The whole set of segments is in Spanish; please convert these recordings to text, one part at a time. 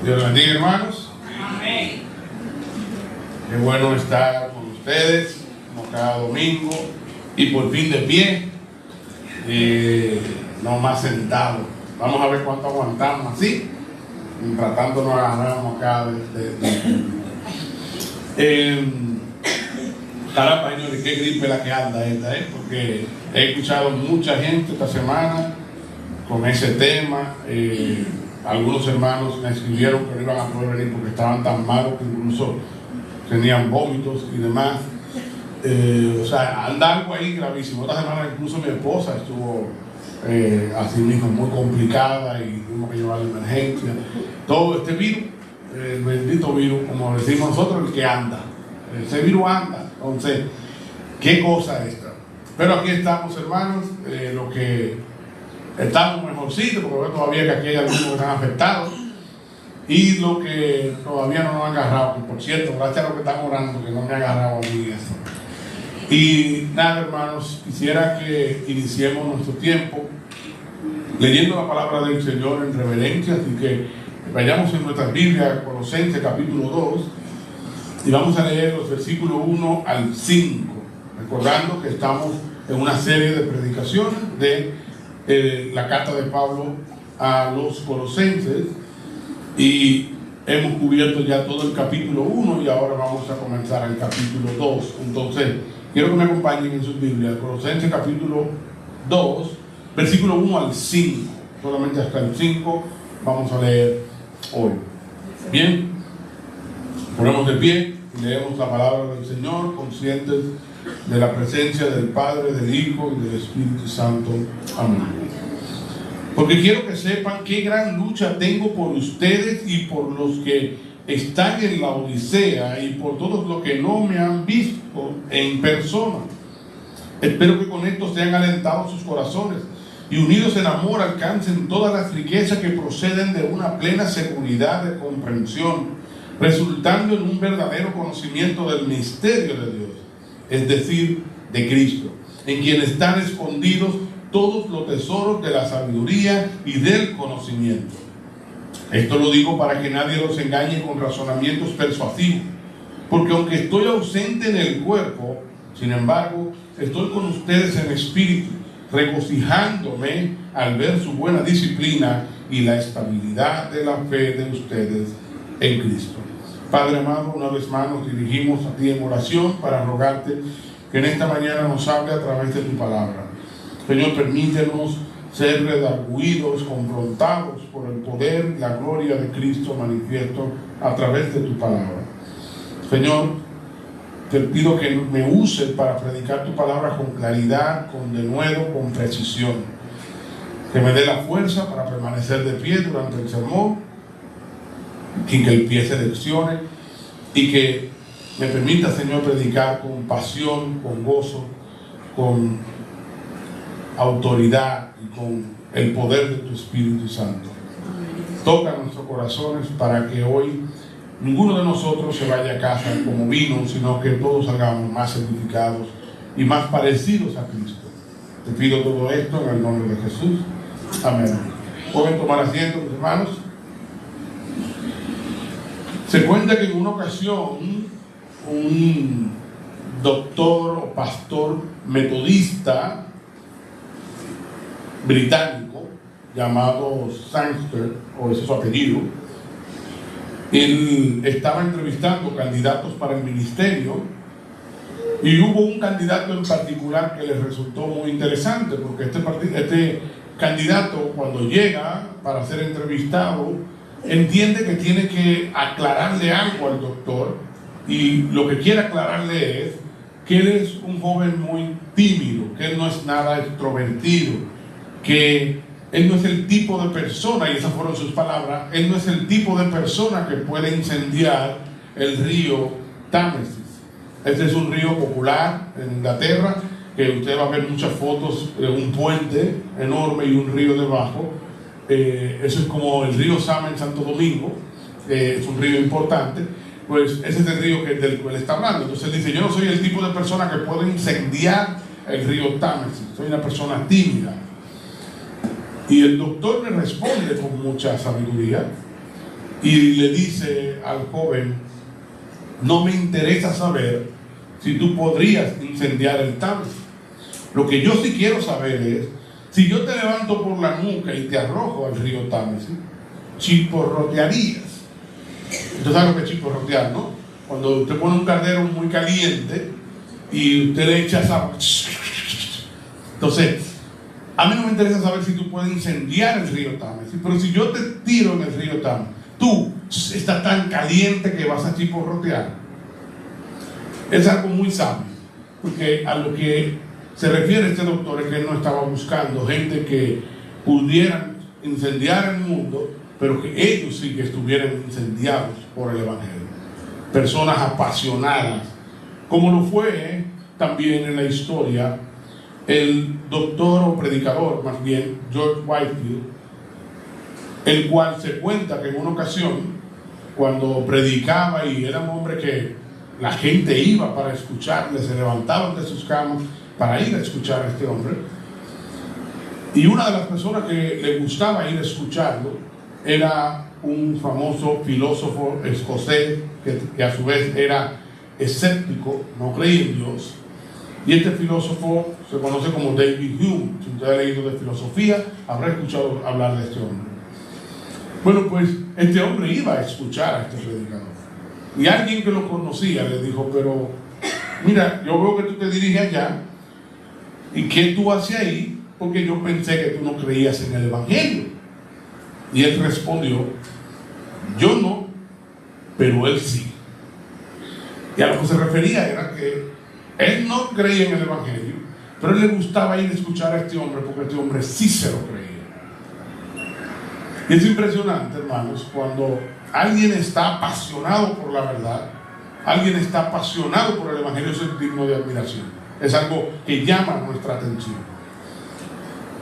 Dios los bendiga, hermanos. Amén. Qué bueno estar con ustedes, como cada domingo, y por fin de pie, no más sentado. Vamos a ver cuánto aguantamos así, tratando de no agarrarnos acá caramba, señores, qué gripe la que anda esta, porque he escuchado mucha gente esta semana con ese tema. Algunos hermanos me escribieron que no iban a poder venir porque estaban tan malos que incluso tenían vómitos y demás. O sea, anda algo ahí gravísimo. Esta semana incluso mi esposa estuvo así mismo muy complicada y tuvimos que llevarla a emergencia. Todo este virus, el bendito virus, como decimos nosotros, el que anda. Ese virus anda. Entonces, qué cosa esta. Pero aquí estamos, hermanos, lo que estamos mejorcitos, porque veo todavía que aquí hay algunos que están afectados. Y lo que todavía no nos han agarrado, que por cierto, gracias a los que están orando, que no me ha agarrado a mí eso. Y nada, hermanos, quisiera que iniciemos nuestro tiempo leyendo la palabra del Señor en reverencia, así que vayamos en nuestras Biblias, Colosenses capítulo 2, y vamos a leer los versículos 1 al 5, recordando que estamos en una serie de predicaciones de la carta de Pablo a los Colosenses, y hemos cubierto ya todo el capítulo 1 y ahora vamos a comenzar el capítulo 2. Entonces, quiero que me acompañen en sus Biblias, Colosenses capítulo 2, versículo 1 al 5, solamente hasta el 5 vamos a leer hoy. Bien, ponemos de pie y leemos la palabra del Señor, conscientes de la presencia del Padre, del Hijo y del Espíritu Santo. Amén. Porque quiero que sepan qué gran lucha tengo por ustedes y por los que están en la Odisea y por todos los que no me han visto en persona. Espero que con esto sean alentados sus corazones y unidos en amor alcancen todas las riquezas que proceden de una plena seguridad de comprensión, resultando en un verdadero conocimiento del misterio de Dios, es decir, de Cristo, en quien están escondidos todos los tesoros de la sabiduría y del conocimiento. Esto lo digo para que nadie los engañe con razonamientos persuasivos, porque aunque estoy ausente en el cuerpo, sin embargo, estoy con ustedes en espíritu, regocijándome al ver su buena disciplina y la estabilidad de la fe de ustedes en Cristo. Padre amado, una vez más nos dirigimos a ti en oración para rogarte que en esta mañana nos hable a través de tu palabra. Señor, permítenos ser redarguidos, confrontados por el poder y la gloria de Cristo manifiesto a través de tu palabra. Señor, te pido que me uses para predicar tu palabra con claridad, con denuedo, con precisión. Que me dé la fuerza para permanecer de pie durante el sermón, y que el pie se leccione, y que me permita, Señor, predicar con pasión, con gozo, con autoridad y con el poder de tu Espíritu Santo. Toca nuestros corazones para que hoy ninguno de nosotros se vaya a casa como vino, sino que todos salgamos más edificados y más parecidos a Cristo. Te pido todo esto en el nombre de Jesús. Amén. Pueden tomar asiento, mis hermanos. Se cuenta que en una ocasión un doctor o pastor metodista británico llamado Sangster, o ese es su apellido, él estaba entrevistando candidatos para el ministerio y hubo un candidato en particular que le resultó muy interesante, porque este candidato, cuando llega para ser entrevistado, entiende que tiene que aclararle algo al doctor, y lo que quiere aclararle es que él es un joven muy tímido, que él no es nada extrovertido, que él no es el tipo de persona, y esas fueron sus palabras, él no es el tipo de persona que puede incendiar el río Támesis. Este es un río popular en Inglaterra, que usted va a ver muchas fotos de un puente enorme y un río debajo. Eso es como el río Sama en Santo Domingo, es un río importante. Pues ese es el río del cual está hablando. Entonces él dice: yo no soy el tipo de persona que puede incendiar el río Támesis, soy una persona tímida. Y el doctor le responde con mucha sabiduría y le dice al joven: no me interesa saber si tú podrías incendiar el Támesis. Lo que yo sí quiero saber es, si yo te levanto por la nuca y te arrojo al río Támesis, chisporrotearías. Usted sabe lo que es chisporrotear, ¿no? Cuando usted pone un caldero muy caliente y usted le echa agua. Entonces, a mí no me interesa saber si tú puedes incendiar el río Támesis, pero si yo te tiro en el río Támesis, tú estás tan caliente que vas a chisporrotear. Es algo muy sabio, porque a lo que se refiere este doctor es que él no estaba buscando gente que pudieran incendiar el mundo, pero que ellos sí que estuvieran incendiados por el Evangelio. Personas apasionadas, como lo fue también en la historia el doctor o predicador, más bien, George Whitefield, el cual se cuenta que en una ocasión, cuando predicaba, y era un hombre que la gente iba para escucharle, se levantaban de sus camas para ir a escuchar a este hombre, y una de las personas que le gustaba ir a escucharlo era un famoso filósofo escocés que a su vez era escéptico, no creía en Dios. Y este filósofo se conoce como David Hume. Si usted ha leído de filosofía, habrá escuchado hablar de este hombre. Bueno, pues este hombre iba a escuchar a este predicador, y alguien que lo conocía le dijo: pero mira, yo veo que tú te diriges allá, ¿y qué tú haces ahí? Porque yo pensé que tú no creías en el Evangelio. Y él respondió: yo no, pero él sí. Y a lo que se refería era que él no creía en el Evangelio, pero a él le gustaba ir a escuchar a este hombre porque este hombre sí se lo creía. Y es impresionante, hermanos, cuando alguien está apasionado por la verdad, alguien está apasionado por el Evangelio, eso es digno de admiración. Es algo que llama nuestra atención.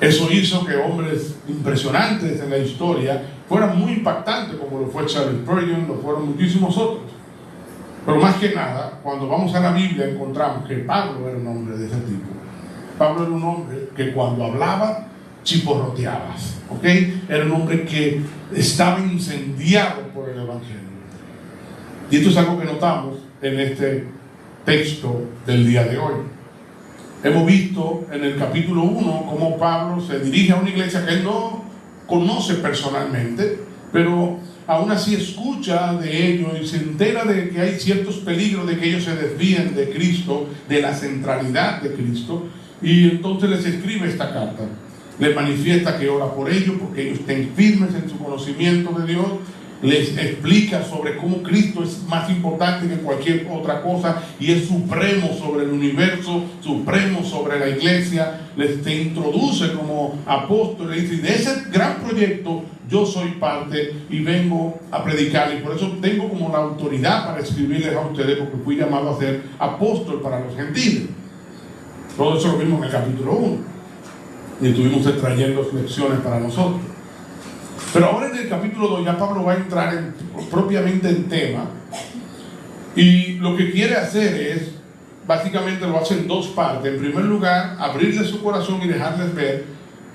Eso hizo que hombres impresionantes en la historia fueran muy impactantes, como lo fue Charles Spurgeon, lo fueron muchísimos otros. Pero más que nada, cuando vamos a la Biblia encontramos que Pablo era un hombre de ese tipo. Pablo era un hombre que cuando hablaba chisporroteabas, ¿ok? Era un hombre que estaba incendiado por el Evangelio. Y esto es algo que notamos en este texto del día de hoy. Hemos visto en el capítulo 1 cómo Pablo se dirige a una iglesia que él no conoce personalmente, pero aún así escucha de ellos y se entera de que hay ciertos peligros de que ellos se desvíen de Cristo, de la centralidad de Cristo, y entonces les escribe esta carta. Les manifiesta que ora por ellos porque ellos estén firmes en su conocimiento de Dios. Les explica sobre cómo Cristo es más importante que cualquier otra cosa y es supremo sobre el universo, supremo sobre la iglesia. Les introduce como apóstol y dice: de ese gran proyecto yo soy parte y vengo a predicar, y por eso tengo como la autoridad para escribirles a ustedes, porque fui llamado a ser apóstol para los gentiles. Todo eso lo vimos en el capítulo 1 y estuvimos extrayendo lecciones para nosotros. Pero ahora en el capítulo 2 ya Pablo va a entrar propiamente en tema, y lo que quiere hacer es, básicamente lo hace en dos partes. En primer lugar, abrirle su corazón y dejarles ver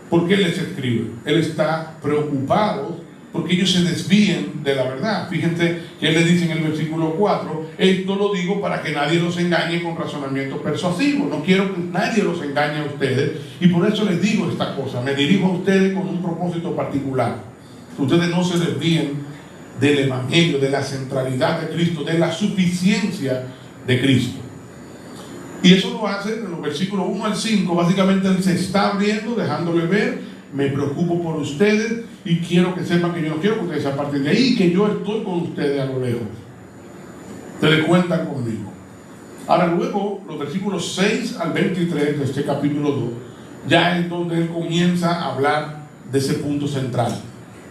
por qué les escribe. Él está preocupado porque ellos se desvíen de la verdad. Fíjense que él le dice en el versículo 4: esto lo digo para que nadie los engañe con razonamiento persuasivo. No quiero que nadie los engañe a ustedes, y por eso les digo esta cosa. Me dirijo a ustedes con un propósito particular: ustedes no se desvíen del Evangelio, de la centralidad de Cristo, de la suficiencia de Cristo. Y eso lo hace en los versículos 1 al 5. Básicamente él se está abriendo, dejándole ver: me preocupo por ustedes y quiero que sepan que yo no quiero que ustedes se aparten de ahí, que yo estoy con ustedes a lo lejos. Ustedes cuentan conmigo. Ahora luego, los versículos 6 al 23 de este capítulo 2, ya es donde él comienza a hablar de ese punto central.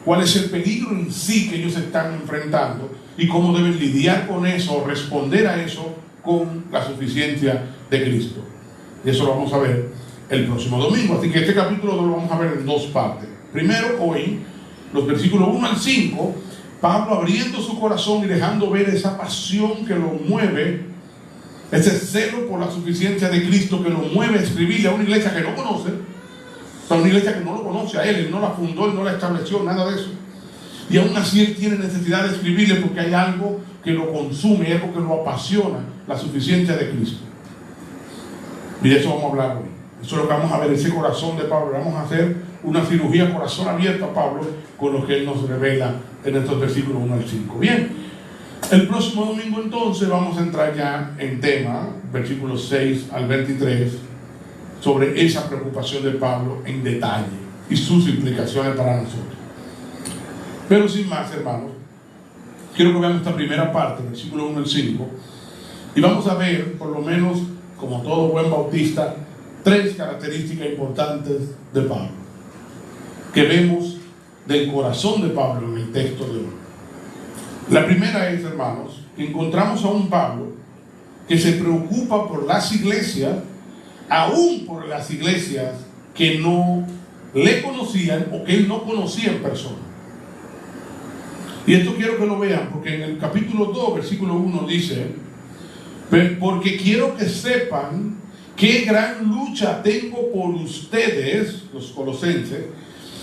¿Cuál es el peligro en sí que ellos están enfrentando y cómo deben lidiar con eso o responder a eso con la suficiencia de Cristo? Y eso lo vamos a ver el próximo domingo. Así que este capítulo 2 lo vamos a ver en dos partes. Primero, hoy, los versículos 1 al 5, Pablo abriendo su corazón y dejando ver esa pasión que lo mueve, ese celo por la suficiencia de Cristo que lo mueve a escribirle a una iglesia que no conoce, a una iglesia que no lo conoce a él no la fundó, él no la estableció, nada de eso. y aún así él tiene necesidad de escribirle porque hay algo que lo consume, algo que lo apasiona, la suficiencia de Cristo. Y de eso vamos a hablar hoy. Eso es lo que vamos a ver, ese corazón de Pablo. Vamos a hacer una cirugía corazón abierto a Pablo con lo que él nos revela en estos versículos 1 al 5. Bien, el próximo domingo entonces vamos a entrar ya en tema, versículos 6 al 23, sobre esa preocupación de Pablo en detalle y sus implicaciones para nosotros. Pero sin más, hermanos, quiero que veamos esta primera parte, versículo 1 al 5, y vamos a ver, por lo menos, como todo buen bautista, 3 características importantes de Pablo, que vemos del corazón de Pablo en el texto de hoy. La primera es, hermanos, que encontramos a un Pablo que se preocupa por las iglesias, aún por las iglesias que no le conocían o que él no conocía en persona. Y esto quiero que lo vean, porque en el capítulo 2, versículo 1 dice: porque quiero que sepan qué gran lucha tengo por ustedes, los colosenses,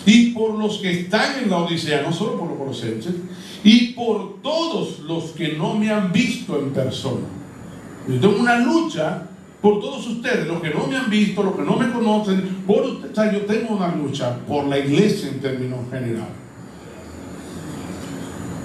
y por los que están en la Odisea, no solo por los colosenses, y por todos los que no me han visto en persona. Yo tengo una lucha por todos ustedes, los que no me han visto, los que no me conocen, por ustedes. O sea, yo tengo una lucha por la iglesia en términos generales.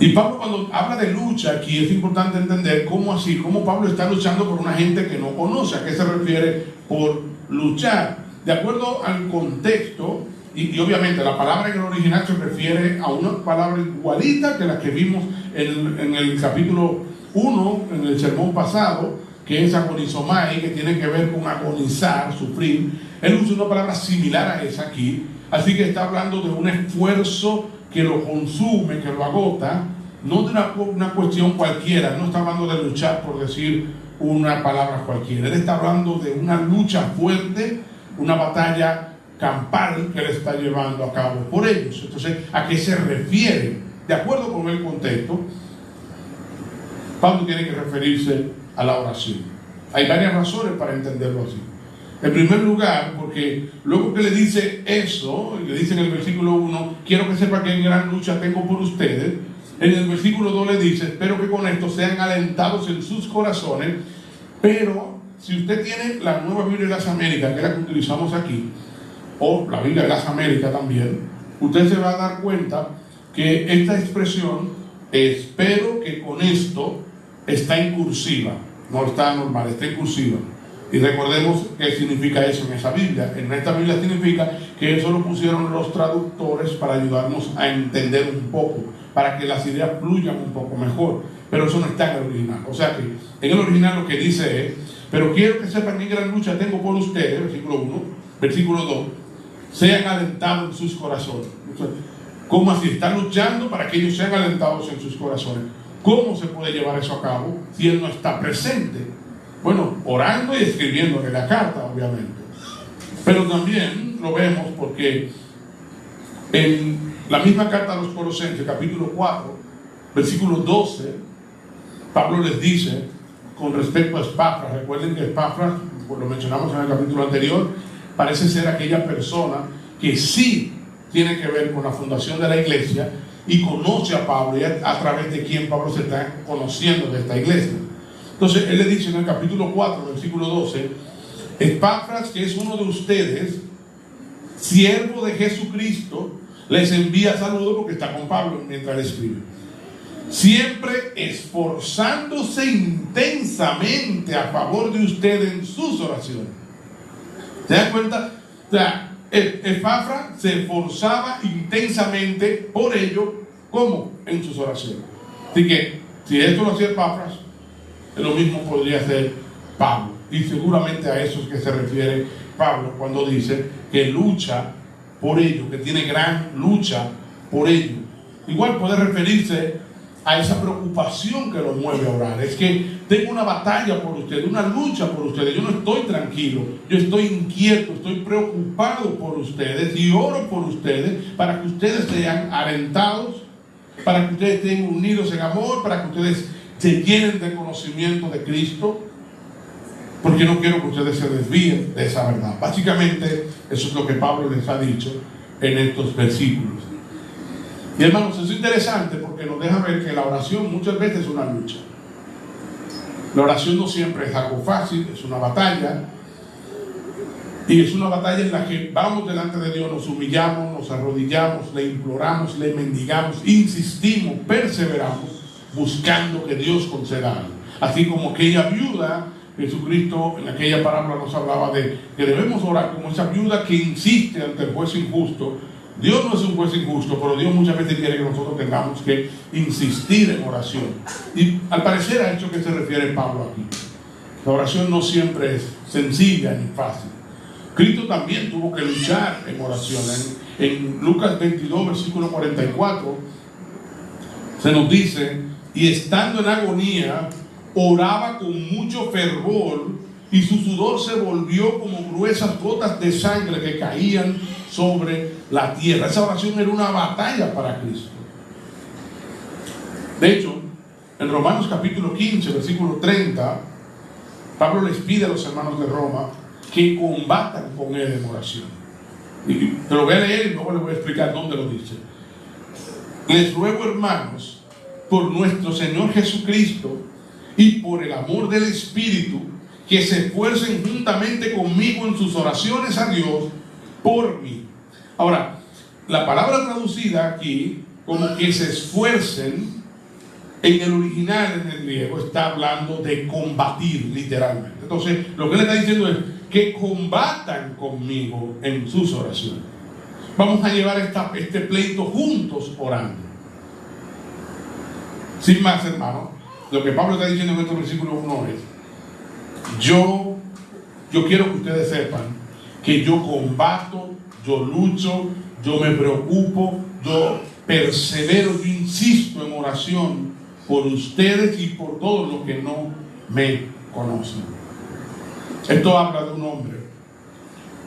Y Pablo, cuando habla de lucha aquí, es importante entender cómo Pablo está luchando por una gente que no conoce. ¿A qué se refiere por luchar? De acuerdo al contexto, y obviamente la palabra en el original se refiere a una palabra igualita que la que vimos en el capítulo 1, en el sermón pasado, que es agonizomai, que tiene que ver con agonizar, sufrir. Él usa una palabra similar a esa aquí, así que está hablando de un esfuerzo que lo consume, que lo agota, no de una cuestión cualquiera. No está hablando de luchar por decir una palabra cualquiera. Él está hablando de una lucha fuerte, una batalla campal que él está llevando a cabo por ellos. Entonces, ¿a qué se refiere? De acuerdo con el contexto, Pablo tiene que referirse a la oración. Hay varias razones para entenderlo así. En primer lugar, porque luego que le dice eso, le dice en el versículo 1, quiero que sepa que en gran lucha tengo por ustedes. En el versículo 2 le dice, espero que con esto sean alentados en sus corazones. Pero si usted tiene la Nueva Biblia de las Américas, que es la que utilizamos aquí, o la Biblia de las Américas también, usted se va a dar cuenta que esta expresión, espero que con esto, está en cursiva, no está normal, está en cursiva. Y recordemos qué significa eso en esa Biblia. En esta Biblia significa que eso lo pusieron los traductores para ayudarnos a entender un poco, para que las ideas fluyan un poco mejor. Pero eso no está en el original. O sea que en el original lo que dice es, pero quiero que sepan qué gran lucha tengo por ustedes, versículo 1, versículo 2, sean alentados en sus corazones. ¿Cómo así? Está luchando para que ellos sean alentados en sus corazones. ¿Cómo se puede llevar eso a cabo si él no está presente? Bueno, orando y escribiéndole la carta, obviamente. Pero también lo vemos porque en la misma carta a los Colosenses, capítulo 4, versículo 12, Pablo les dice con respecto a Epafras. Recuerden que Epafras, pues lo mencionamos en el capítulo anterior, parece ser aquella persona que sí tiene que ver con la fundación de la iglesia y conoce a Pablo, y a través de quien Pablo se está conociendo de esta iglesia. Entonces él le dice en el capítulo 4, versículo 12, Epafras, que es uno de ustedes, siervo de Jesucristo, les envía saludos, porque está con Pablo mientras le escribe, siempre esforzándose intensamente a favor de ustedes en sus oraciones. ¿Se dan cuenta? O sea, Epafras se esforzaba intensamente por ello. ¿Cómo? En sus oraciones. Así que si esto lo hacía Epafras, lo mismo podría hacer Pablo. Y seguramente a eso es que se refiere Pablo cuando dice que lucha por ello, que tiene gran lucha por ello. Igual puede referirse a esa preocupación que lo mueve a orar. Es que tengo una batalla por ustedes, una lucha por ustedes. Yo no estoy tranquilo, yo estoy inquieto, estoy preocupado por ustedes y oro por ustedes para que ustedes sean alentados, para que ustedes estén unidos en amor, para que ustedes se llenen de conocimiento de Cristo, porque no quiero que ustedes se desvíen de esa verdad. Básicamente eso es lo que Pablo les ha dicho en estos versículos. Y hermanos, eso es interesante porque nos deja ver que la oración muchas veces es una lucha. La oración no siempre es algo fácil, es una batalla. Y es una batalla en la que vamos delante de Dios, nos humillamos, nos arrodillamos, le imploramos, le mendigamos, insistimos, perseveramos, buscando que Dios conceda algo. Así como aquella viuda, Jesucristo en aquella parábola nos hablaba de que debemos orar como esa viuda que insiste ante el juez injusto. Dios no es un juez injusto, pero Dios muchas veces quiere que nosotros tengamos que insistir en oración. Y al parecer a eso que se refiere Pablo aquí. La oración no siempre es sencilla ni fácil. Cristo también tuvo que luchar en oración. En Lucas 22, versículo 44, se nos dice: y estando en agonía, oraba con mucho fervor, y su sudor se volvió como gruesas gotas de sangre que caían sobre la tierra. Esa oración era una batalla para Cristo. De hecho, en Romanos capítulo 15, versículo 30, Pablo les pide a los hermanos de Roma que combatan con él en oración. Y te lo voy a leer y luego les voy a explicar dónde lo dice. Les ruego, hermanos, por nuestro Señor Jesucristo y por el amor del Espíritu, que se esfuercen juntamente conmigo en sus oraciones a Dios por mí. Ahora, la palabra traducida aquí como que se esfuercen, en el original, en el griego, está hablando de combatir, literalmente. Entonces, lo que le está diciendo es que combatan conmigo en sus oraciones. Vamos a llevar este pleito juntos orando. Sin más, hermano, lo que Pablo está diciendo en este versículo 1 es: yo quiero que ustedes sepan que yo combato, yo lucho, yo me preocupo, yo persevero, yo insisto en oración por ustedes y por todos los que no me conocen. Esto habla de un hombre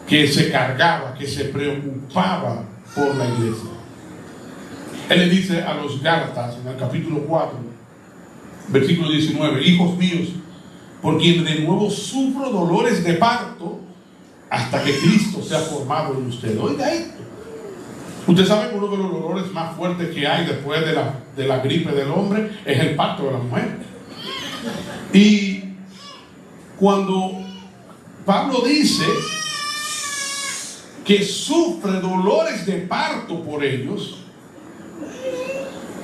que se cargaba, que se preocupaba por la iglesia. Él le dice a los Gálatas en el capítulo 4, versículo 19: hijos míos, por quien de nuevo sufro dolores de parto hasta que Cristo sea formado en ustedes. Oiga esto. Usted sabe que uno de los dolores más fuertes que hay después de la gripe del hombre es el parto de la mujer. Y cuando Pablo dice que sufre dolores de parto por ellos,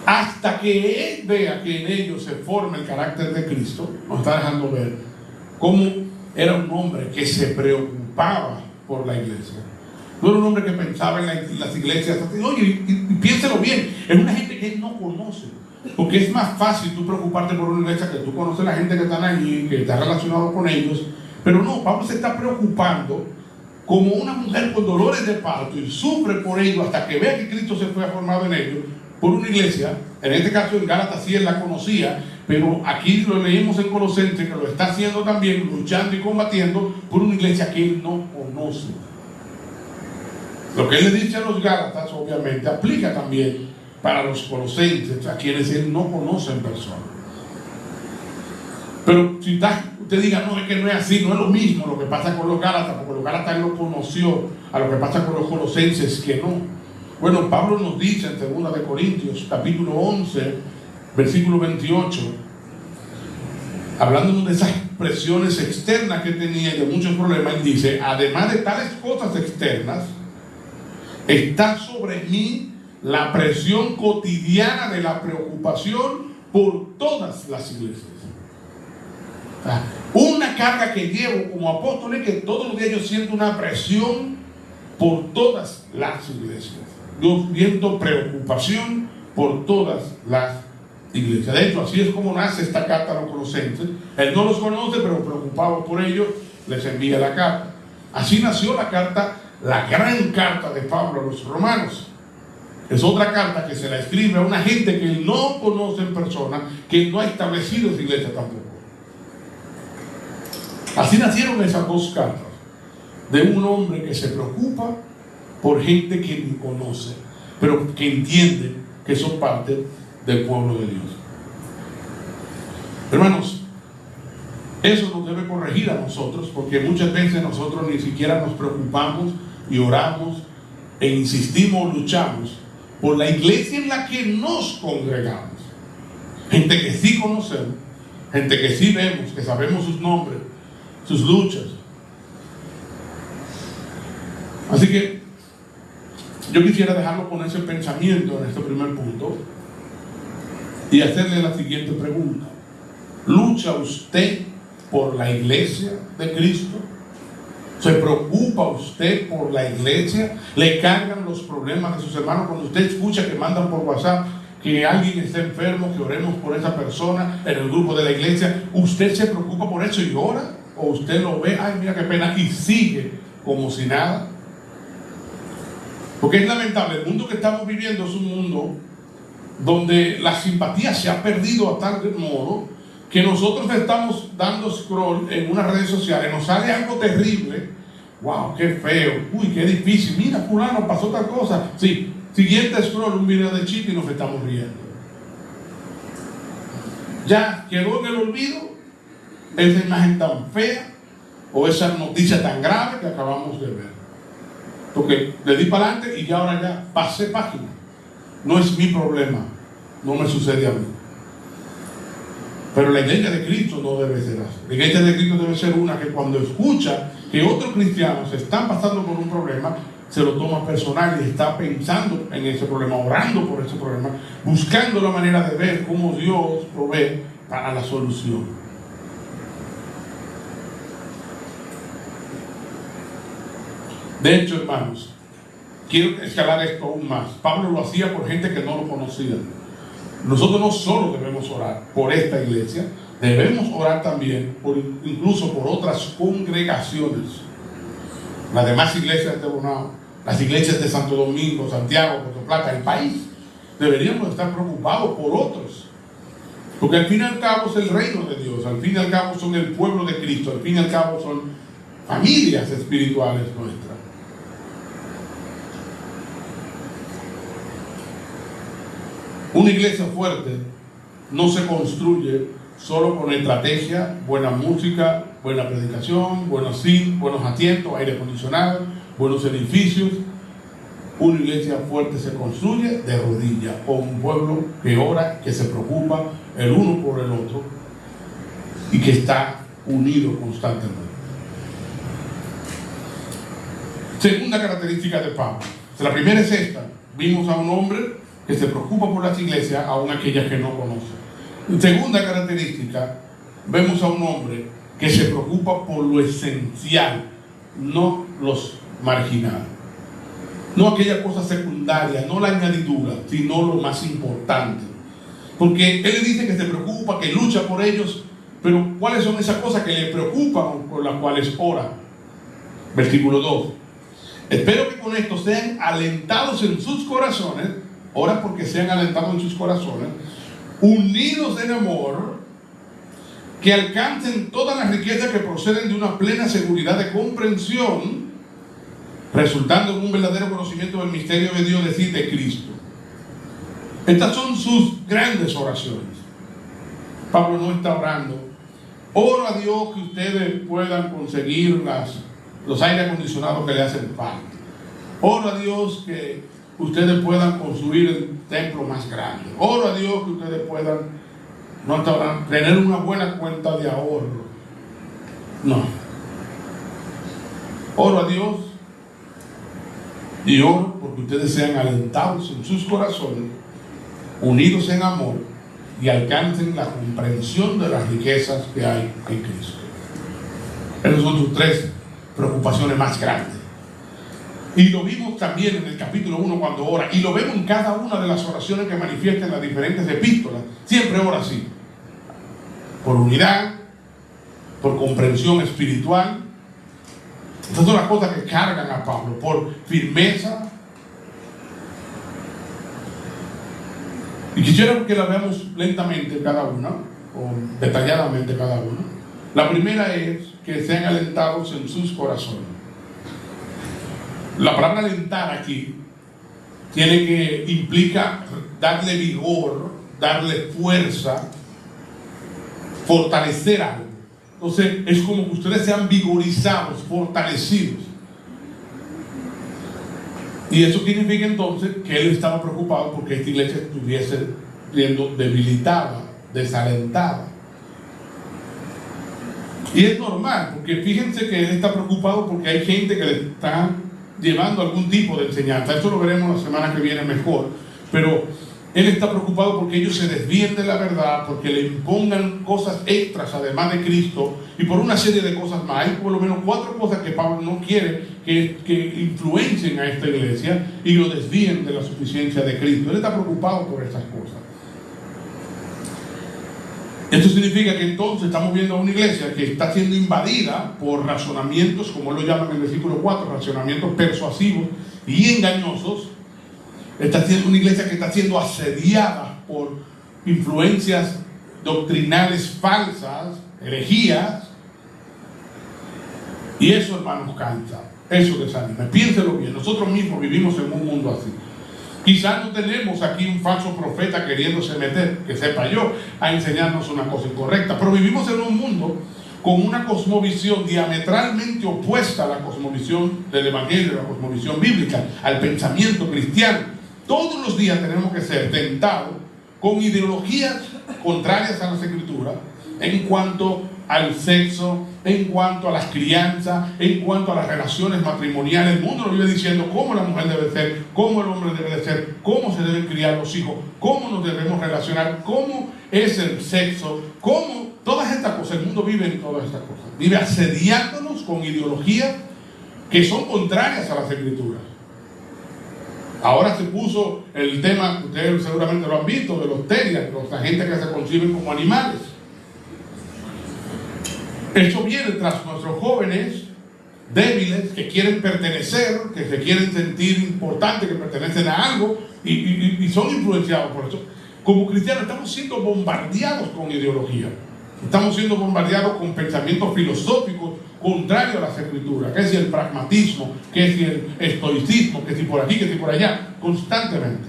hasta que él vea que en ellos se forma el carácter de Cristo, nos está dejando ver cómo era un hombre que se preocupaba por la iglesia. No era un hombre que pensaba en las iglesias. Oye, y piénselo bien, es una gente que él no conoce. Porque es más fácil tú preocuparte por una iglesia que tú conoces a la gente que están allí, que está relacionado con ellos. Pero no, Pablo se está preocupando como una mujer con dolores de parto y sufre por ello hasta que vea que Cristo se fue formado en ellos, por una iglesia. En este caso en Gálatas sí él la conocía, pero aquí lo leímos en Colosenses que lo está haciendo también, luchando y combatiendo por una iglesia que él no conoce. Lo que él le dice a los Gálatas obviamente aplica también para los colosenses, a quienes él no conoce en persona. Pero si usted diga, no, es que no es así, no es lo mismo lo que pasa con los Gálatas, porque los Gálatas él lo conoció, a lo que pasa con los colosenses que no. Bueno, Pablo nos dice en 2 de Corintios, capítulo 11, versículo 28, hablando de esas presiones externas que tenía y de muchos problemas, él dice: además de tales cosas externas, está sobre mí la presión cotidiana de la preocupación por todas las iglesias. Una carga que llevo como apóstol es que todos los días yo siento una presión por todas las iglesias. Yo siento preocupación por todas las iglesias. De hecho, así es como nace esta carta a los Colosenses. Él no los conoce, pero preocupado por ellos, les envía la carta. Así nació la carta, la gran carta de Pablo a los romanos. Es otra carta que se la escribe a una gente que él no conoce en persona, que no ha establecido esa iglesia tampoco. Así nacieron esas dos cartas, de un hombre que se preocupa por gente que ni conoce, pero que entiende que son parte del pueblo de Dios. Hermanos, eso nos debe corregir a nosotros, porque muchas veces nosotros ni siquiera nos preocupamos y oramos e insistimos, luchamos por la iglesia en la que nos congregamos. Gente que sí conocemos, gente que sí vemos, que sabemos sus nombres, sus luchas. Así que yo quisiera dejarlo con ese pensamiento en este primer punto y hacerle la siguiente pregunta. ¿Lucha usted por la iglesia de Cristo? ¿Se preocupa usted por la iglesia? ¿Le cargan los problemas de sus hermanos cuando usted escucha que mandan por WhatsApp que alguien está enfermo, que oremos por esa persona en el grupo de la iglesia? ¿Usted se preocupa por eso y ora? ¿O usted lo ve, ay mira qué pena, y sigue como si nada? Porque es lamentable, el mundo que estamos viviendo es un mundo donde la simpatía se ha perdido a tal modo que nosotros estamos dando scroll en unas redes sociales, nos sale algo terrible, wow, qué feo, uy, qué difícil, mira fulano, pasó tal cosa, sí, siguiente scroll, un video de chiste y nos estamos riendo. Ya quedó en el olvido esa imagen tan fea o esa noticia tan grave que acabamos de ver. Porque le di para adelante y ya ahora ya pasé página. No es mi problema, no me sucede a mí. Pero la iglesia de Cristo no debe ser así. La iglesia de Cristo debe ser una que cuando escucha que otros cristianos están pasando por un problema, se lo toma personal y está pensando en ese problema, orando por ese problema, buscando la manera de ver cómo Dios provee para la solución. De hecho, hermanos, quiero escalar esto aún más. Pablo lo hacía por gente que no lo conocía. Nosotros no solo debemos orar por esta iglesia, debemos orar también incluso por otras congregaciones. Las demás iglesias de Bonao, las iglesias de Santo Domingo, Santiago, Puerto Plata, el país. Deberíamos estar preocupados por otros. Porque al fin y al cabo es el reino de Dios, al fin y al cabo son el pueblo de Cristo, al fin y al cabo son familias espirituales nuestras. Una iglesia fuerte no se construye solo con estrategia, buena música, buena predicación, buenos asientos, aire acondicionado, buenos edificios. Una iglesia fuerte se construye de rodillas, con un pueblo que ora, que se preocupa el uno por el otro y que está unido constantemente. Segunda característica de Pablo. La primera es esta. Vimos a un hombre que se preocupa por las iglesias, aun aquellas que no conoce. Segunda característica, vemos a un hombre que se preocupa por lo esencial, no los marginales. No aquella cosa secundaria, no la añadidura, sino lo más importante. Porque él le dice que se preocupa, que lucha por ellos, pero ¿cuáles son esas cosas que le preocupan por las cuales ora? Versículo 2. Espero que con esto sean alentados en sus corazones. Ora porque sean alentados en sus corazones, unidos en amor, que alcancen todas las riquezas que proceden de una plena seguridad de comprensión, resultando en un verdadero conocimiento del misterio de Dios, es decir, de Cristo. Estas son sus grandes oraciones. Pablo no está orando, oro a Dios que ustedes puedan conseguir los aire acondicionados que le hacen falta. Oro a Dios que ustedes puedan construir el templo más grande. Oro a Dios que ustedes puedan tener una buena cuenta de ahorro. No. Oro a Dios y oro porque ustedes sean alentados en sus corazones, unidos en amor y alcancen la comprensión de las riquezas que hay en Cristo. Esas son sus tres preocupaciones más grandes. Y lo vimos también en el capítulo 1 cuando ora, y lo vemos en cada una de las oraciones que manifiesta en las diferentes epístolas. Siempre ora así: por unidad, por comprensión espiritual. Estas son las cosas que cargan a Pablo, por firmeza. Y quisiera que la veamos lentamente cada una, o detalladamente cada una. La primera es que sean alentados en sus corazones. La palabra alentar aquí implica darle vigor, darle fuerza, fortalecer algo. Entonces es como que ustedes sean vigorizados, fortalecidos. Y eso significa entonces que él estaba preocupado porque esta iglesia estuviese siendo debilitada, desalentada. Y es normal, porque fíjense que él está preocupado porque hay gente que le está llevando algún tipo de enseñanza. Eso lo veremos la semana que viene mejor. Pero él está preocupado porque ellos se desvíen de la verdad, porque le impongan cosas extras además de Cristo y por una serie de cosas más. Hay por lo menos 4 cosas que Pablo no quiere que influencien a esta iglesia y lo desvíen de la suficiencia de Cristo. Él está preocupado por estas cosas. Esto significa que entonces estamos viendo a una iglesia que está siendo invadida por razonamientos, como lo llaman en el versículo 4, razonamientos persuasivos y engañosos. Está siendo una iglesia que está siendo asediada por influencias doctrinales falsas, herejías. Y eso, hermanos, cansa. Eso desanima. Piénselo bien. Nosotros mismos vivimos en un mundo así. Quizás no tenemos aquí un falso profeta queriéndose meter, que sepa yo, a enseñarnos una cosa incorrecta. Pero vivimos en un mundo con una cosmovisión diametralmente opuesta a la cosmovisión del Evangelio, a la cosmovisión bíblica, al pensamiento cristiano. Todos los días tenemos que ser tentados con ideologías contrarias a las Escrituras en cuanto al sexo, en cuanto a las crianzas, en cuanto a las relaciones matrimoniales. El mundo nos vive diciendo cómo la mujer debe ser, cómo el hombre debe de ser, cómo se deben criar los hijos, cómo nos debemos relacionar, cómo es el sexo, cómo todas estas cosas. El mundo vive en todas estas cosas. Vive asediándonos con ideologías que son contrarias a las Escrituras. Ahora se puso el tema, ustedes seguramente lo han visto, de los terias, la gente que se conciben como animales. Eso viene tras nuestros jóvenes débiles que quieren pertenecer, que se quieren sentir importantes, que pertenecen a algo y son influenciados por eso. Como cristianos estamos siendo bombardeados con ideología. Estamos siendo bombardeados con pensamientos filosóficos contrarios a las Escrituras, que si el pragmatismo, que si el estoicismo, que si por aquí, que si por allá, constantemente.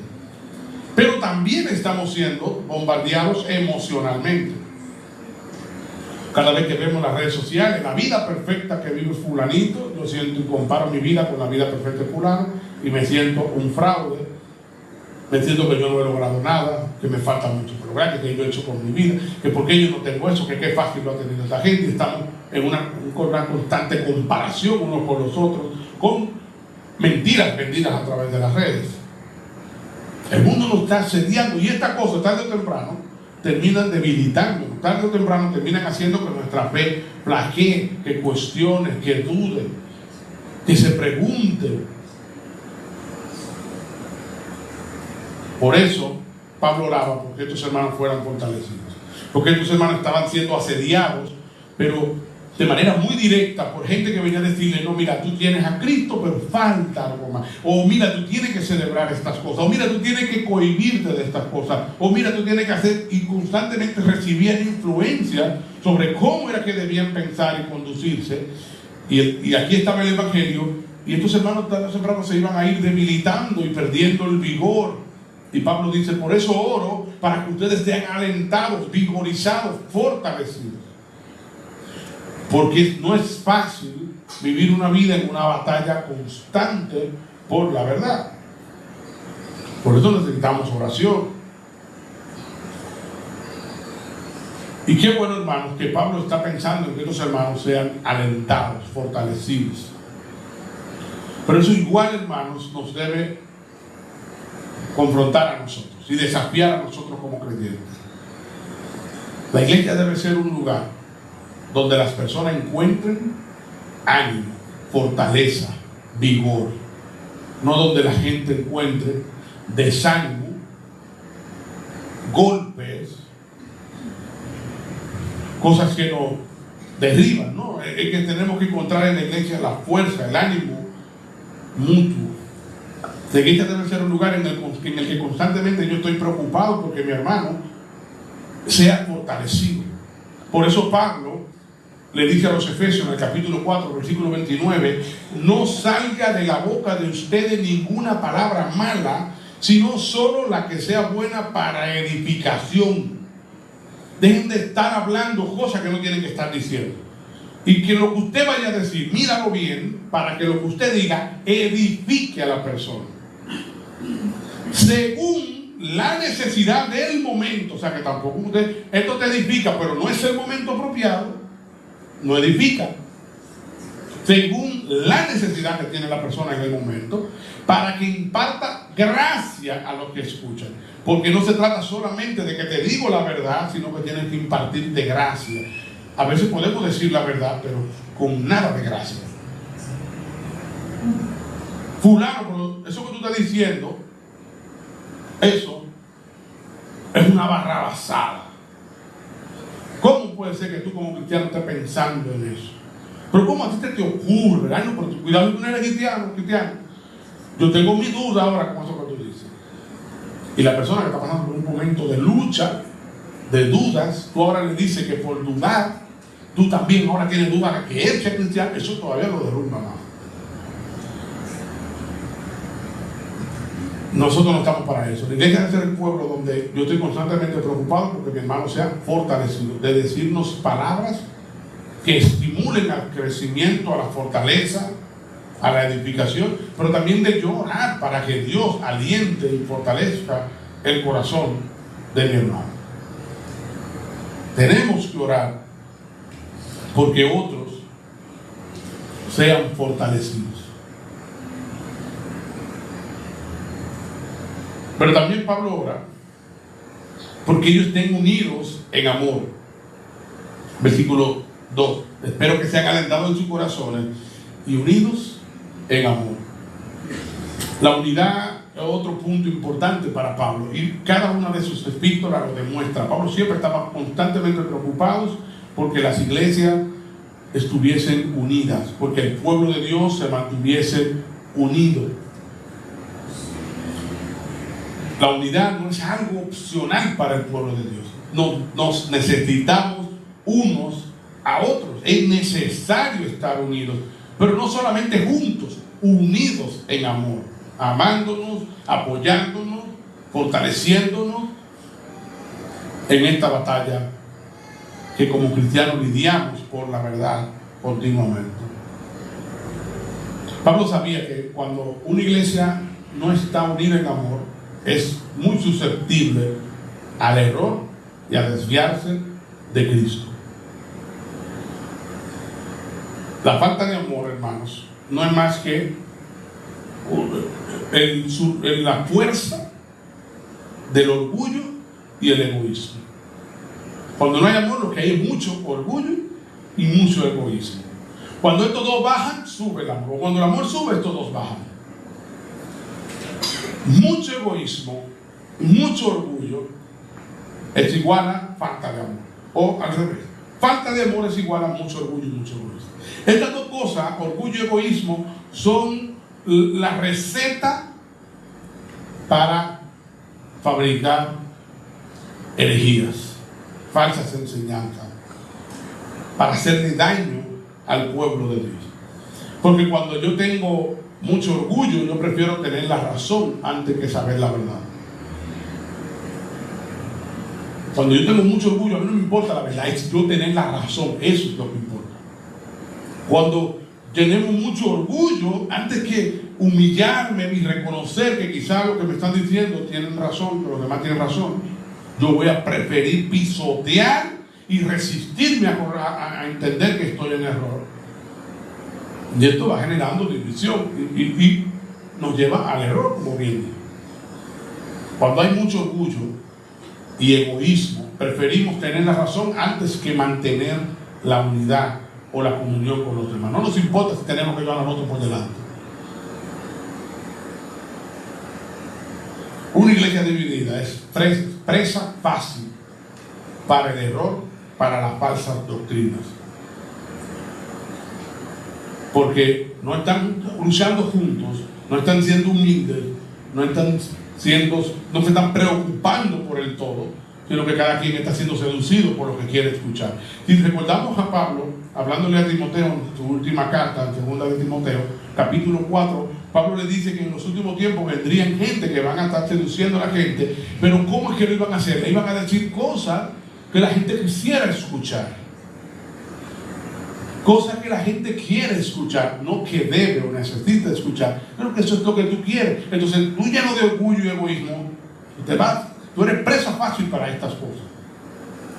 Pero también estamos siendo bombardeados emocionalmente. Cada vez que vemos las redes sociales, la vida perfecta que vive fulanito, yo siento y comparo mi vida con la vida perfecta de fulano y me siento un fraude, me siento que yo no he logrado nada, que me falta mucho por lograr, que yo he hecho con mi vida, que porque yo no tengo eso, que qué fácil lo ha tenido esta gente. Estamos en una constante comparación unos con los otros, con mentiras vendidas a través de las redes. El mundo nos está asediando y estas cosas tarde o temprano terminan debilitando, tarde o temprano terminan haciendo que nuestra fe flaquee, que cuestione, que dude, que se pregunte. Por eso Pablo oraba porque estos hermanos fueran fortalecidos, porque estos hermanos estaban siendo asediados, pero de manera muy directa por gente que venía a decirle: no, mira, tú tienes a Cristo, pero falta algo más. O mira, tú tienes que celebrar estas cosas. O mira, tú tienes que cohibirte de estas cosas. O mira, tú tienes que hacer. Y constantemente recibían influencia sobre cómo era que debían pensar y conducirse. Y aquí estaba el Evangelio. Y estos hermanos tarde o temprano se iban a ir debilitando y perdiendo el vigor. Y Pablo dice: por eso oro, para que ustedes sean alentados, vigorizados, fortalecidos. Porque no es fácil vivir una vida en una batalla constante por la verdad. Por eso necesitamos oración. Y qué bueno, hermanos, que Pablo está pensando en que estos hermanos sean alentados, fortalecidos. Pero eso igual, hermanos, nos debe confrontar a nosotros y desafiar a nosotros como creyentes. La iglesia debe ser un lugar donde las personas encuentren ánimo, fortaleza, vigor. No donde la gente encuentre desánimo, golpes, cosas que nos derriban, ¿no? Es que tenemos que encontrar en la iglesia la fuerza, el ánimo mutuo. La iglesia debe ser un lugar en el que constantemente yo estoy preocupado porque mi hermano sea fortalecido. Por eso Pablo le dice a los Efesios en el capítulo 4, versículo 29, no salga de la boca de ustedes ninguna palabra mala, sino solo la que sea buena para edificación. Dejen de estar hablando cosas que no tienen que estar diciendo. Y que lo que usted vaya a decir, míralo bien, para que lo que usted diga edifique a la persona. según la necesidad del momento. O sea que tampoco esto te edifica, pero no es el momento apropiado, no edifica. Según la necesidad que tiene la persona en el momento, para que imparta gracia a los que escuchan. Porque no se trata solamente de que te digo la verdad, sino que tienes que impartir de gracia. A veces podemos decir la verdad, pero con nada de gracia. Fulano, pero eso que tú estás diciendo, eso es una barrabasada. ¿Cómo puede ser que tú como cristiano estés pensando en eso? Pero ¿cómo a ti te ocurre? Ay, no, pero cuidado, tú no eres cristiano. Yo tengo mi duda ahora con eso que tú dices. Y la persona que está pasando por un momento de lucha, de dudas, tú ahora le dices que por dudar, tú también ahora tienes duda de que él sea cristiano, eso todavía lo derrumba más. Nosotros no estamos para eso. La iglesia debe ser el pueblo donde yo estoy constantemente preocupado porque mi hermano sea fortalecido, de decirnos palabras que estimulen al crecimiento, a la fortaleza, a la edificación, pero también de yo orar para que Dios aliente y fortalezca el corazón de mi hermano. Tenemos que orar porque otros sean fortalecidos. Pero también Pablo ora porque ellos estén unidos en amor. Versículo 2. Espero que sean alentados en sus corazones y unidos en amor. La unidad es otro punto importante para Pablo y cada una de sus epístolas lo demuestra. Pablo siempre estaba constantemente preocupado porque las iglesias estuviesen unidas, porque el pueblo de Dios se mantuviese unido. La unidad no es algo opcional para el pueblo de Dios. Nos necesitamos unos a otros. Es necesario estar unidos, pero no solamente juntos, unidos en amor, amándonos, apoyándonos, fortaleciéndonos en esta batalla que como cristianos lidiamos por la verdad continuamente. Pablo sabía que cuando una iglesia no está unida en amor, es muy susceptible al error y a desviarse de Cristo. La falta de amor, hermanos, no es más que la fuerza del orgullo y el egoísmo. Cuando no hay amor, lo que hay es mucho orgullo y mucho egoísmo. Cuando estos dos bajan, sube el amor. Cuando el amor sube, estos dos bajan. Mucho egoísmo, mucho orgullo es igual a falta de amor. O al revés, falta de amor es igual a mucho orgullo y mucho egoísmo. Estas dos cosas, orgullo y egoísmo, son la receta para fabricar herejías, falsas enseñanzas, para hacerle daño al pueblo de Dios. Porque cuando yo tengo mucho orgullo, yo prefiero tener la razón antes que saber la verdad. Cuando yo tengo mucho orgullo, a mí no me importa la verdad, es yo tener la razón, eso es lo que importa. Cuando tenemos mucho orgullo, antes que humillarme y reconocer que quizás lo que me están diciendo tienen razón, pero los demás tienen razón, yo voy a preferir pisotear y resistirme a entender que estoy en error. Y esto va generando división y nos lleva al error, como bien. Cuando hay mucho orgullo y egoísmo, preferimos tener la razón antes que mantener la unidad o la comunión con los demás. No nos importa si tenemos que llevar a nosotros por delante. Una iglesia dividida es presa fácil para el error, para las falsas doctrinas. Porque no están luchando juntos, no están siendo humildes, no se están preocupando por el todo, sino que cada quien está siendo seducido por lo que quiere escuchar. Si recordamos a Pablo, hablándole a Timoteo en su última carta, en segunda de Timoteo, capítulo 4, Pablo le dice que en los últimos tiempos vendrían gente que van a estar seduciendo a la gente, pero ¿cómo es que lo iban a hacer? Le iban a decir cosas que la gente quisiera escuchar. Cosas que la gente quiere escuchar, no que debe o necesita escuchar. Pero que eso es lo que tú quieres. Entonces, tú lleno de orgullo y egoísmo, te vas, tú eres presa fácil para estas cosas.